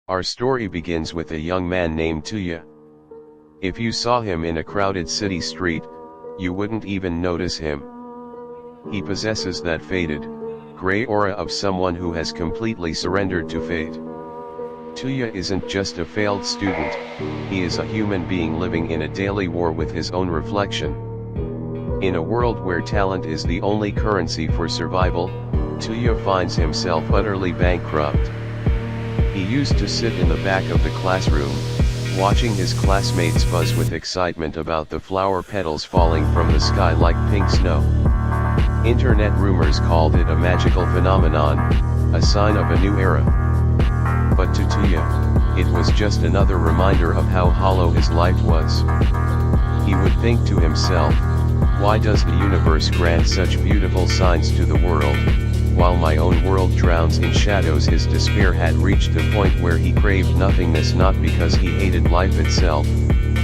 Our story begins with a young man named Touya. If you saw him in a crowded city street, you wouldn't even notice him. He possesses that faded, gray aura of someone who has completely surrendered to fate. Touya isn't just a failed student, he is a human being living in a daily war with his own reflection. In a world where talent is the only currency for survival, Touya finds himself utterly bankrupt. He used to sit in the back of the classroom, watching his classmates buzz with excitement about the flower petals falling from the sky like pink snow. Internet rumors called it a magical phenomenon, a sign of a new era. But to Touya, it was just another reminder of how hollow his life was. He would think to himself, why does the universe grant such beautiful signs to the world? While my own world drowns in shadows, his despair had reached a point where he craved nothingness, not because he hated life itself,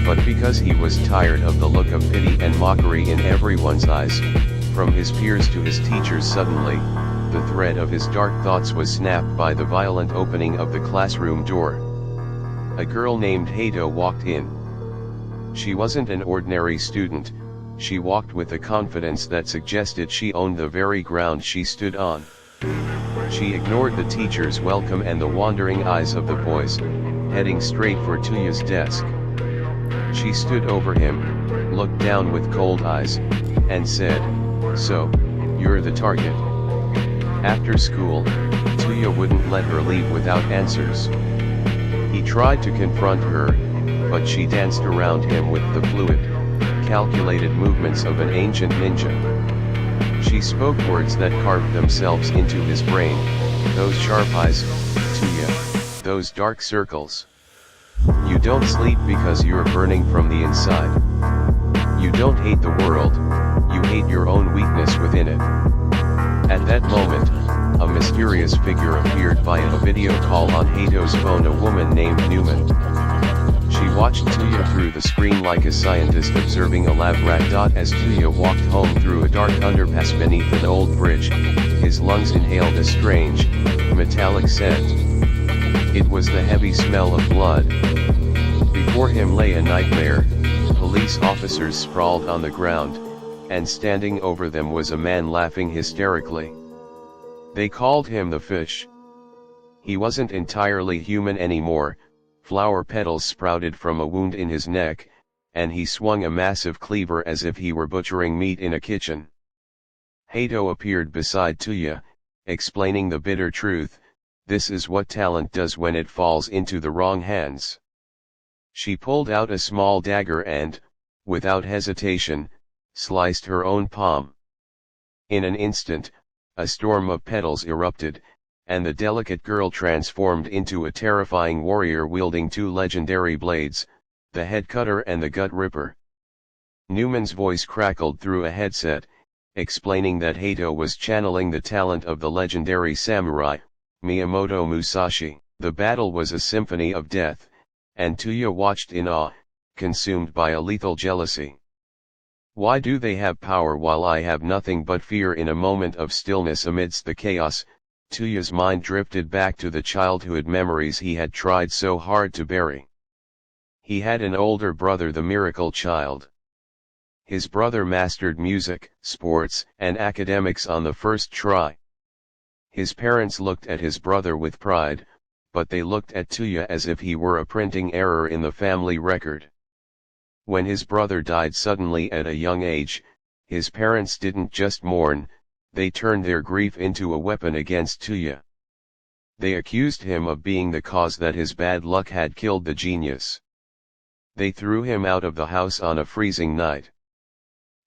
but because he was tired of the look of pity and mockery in everyone's eyes, from his peers to his teachers. Suddenly, the thread of his dark thoughts was snapped by the violent opening of the classroom door. A girl named Hato walked in. She wasn't an ordinary student. She walked with a confidence that suggested she owned the very ground she stood on. She ignored the teacher's welcome and the wandering eyes of the boys, heading straight for Touya's desk. She stood over him, looked down with cold eyes, and said, "So, you're the target." After school, Touya wouldn't let her leave without answers. He tried to confront her, but she danced around him with the fluid, calculated movements of an ancient ninja. She spoke words that carved themselves into his brain, those sharp eyes, Touya, those dark circles. You don't sleep because you're burning from the inside. You don't hate the world, you hate your own weakness within it. At that moment, a mysterious figure appeared via a video call on Hato's phone, a woman named Newman. She watched Touya through the screen like a scientist observing a lab rat. As Touya walked home through a dark underpass beneath an old bridge, his lungs inhaled a strange, metallic scent. It was the heavy smell of blood. Before him lay a nightmare. Police officers sprawled on the ground, and standing over them was a man laughing hysterically. They called him the Fish. He wasn't entirely human anymore. Flower petals sprouted from a wound in his neck, and he swung a massive cleaver as if he were butchering meat in a kitchen. Hato appeared beside Touya, explaining the bitter truth: this is what talent does when it falls into the wrong hands. She pulled out a small dagger and, without hesitation, sliced her own palm. In an instant, a storm of petals erupted, and the delicate girl transformed into a terrifying warrior wielding two legendary blades, the head cutter and the gut ripper. Newman's voice crackled through a headset, explaining that Hato was channeling the talent of the legendary samurai, Miyamoto Musashi. The battle was a symphony of death, and Touya watched in awe, consumed by a lethal jealousy. Why do they have power while I have nothing but fear? In a moment of stillness amidst the chaos, Touya's mind drifted back to the childhood memories he had tried so hard to bury. He had an older brother, the miracle child. His brother mastered music, sports, and academics on the first try. His parents looked at his brother with pride, but they looked at Touya as if he were a printing error in the family record. When his brother died suddenly at a young age, his parents didn't just mourn, they turned their grief into a weapon against Touya. They accused him of being the cause that his bad luck had killed the genius. They threw him out of the house on a freezing night.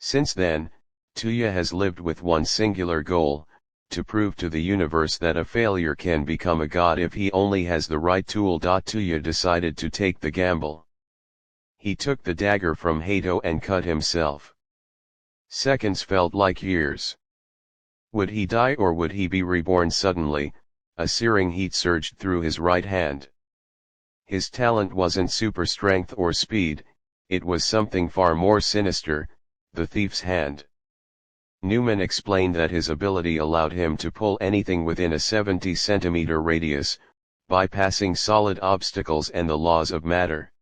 Since then, Touya has lived with one singular goal: to prove to the universe that a failure can become a god if he only has the right tool. Touya decided to take the gamble. He took the dagger from Hato and cut himself. Seconds felt like years. Would he die or would he be reborn? Suddenly, a searing heat surged through his right hand. His talent wasn't super strength or speed, it was something far more sinister: the thief's hand. Newman explained that his ability allowed him to pull anything within a 70-centimeter radius, bypassing solid obstacles and the laws of matter.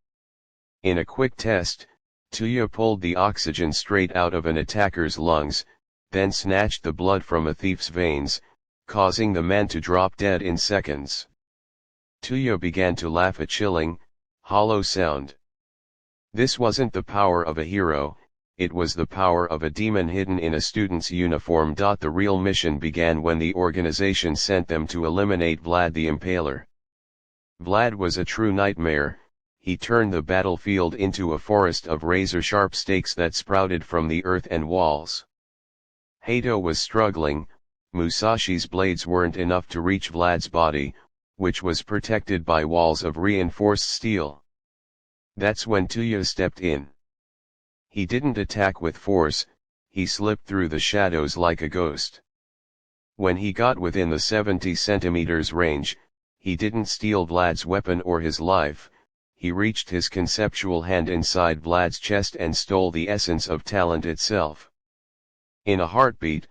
In a quick test, Touya pulled the oxygen straight out of an attacker's lungs, then snatched the blood from a thief's veins, causing the man to drop dead in seconds. Touya began to laugh, a chilling, hollow sound. This wasn't the power of a hero, it was the power of a demon hidden in a student's uniform. The real mission began when the organization sent them to eliminate Vlad the Impaler. Vlad was a true nightmare. He turned the battlefield into a forest of razor-sharp stakes that sprouted from the earth and walls. Hato was struggling. Musashi's blades weren't enough to reach Vlad's body, which was protected by walls of reinforced steel. That's when Touya stepped in. He didn't attack with force, he slipped through the shadows like a ghost. When he got within the 70 centimeters range, he didn't steal Vlad's weapon or his life. He reached his conceptual hand inside Vlad's chest and stole the essence of talent itself. In a heartbeat,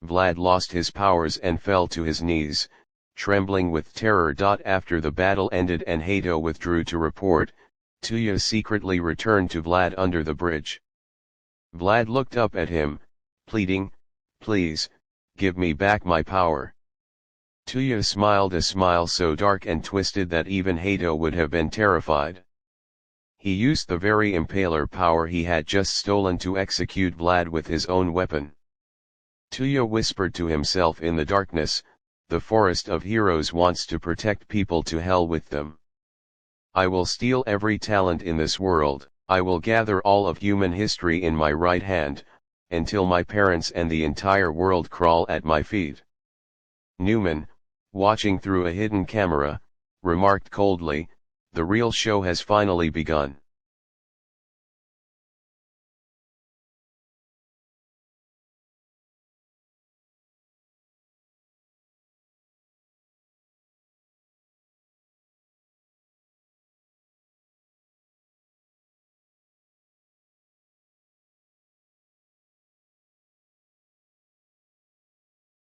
Vlad lost his powers and fell to his knees, trembling with terror. After the battle ended and Hato withdrew to report, Touya secretly returned to Vlad under the bridge. Vlad looked up at him, pleading, "Please, give me back my power." Touya smiled, a smile so dark and twisted that even Hato would have been terrified. He used the very impaler power he had just stolen to execute Vlad with his own weapon. Touya whispered to himself in the darkness, "The forest of heroes wants to protect people, to hell with them. I will steal every talent in this world, I will gather all of human history in my right hand, until my parents and the entire world crawl at my feet." Newman, watching through a hidden camera, remarked coldly, "The real show has finally begun."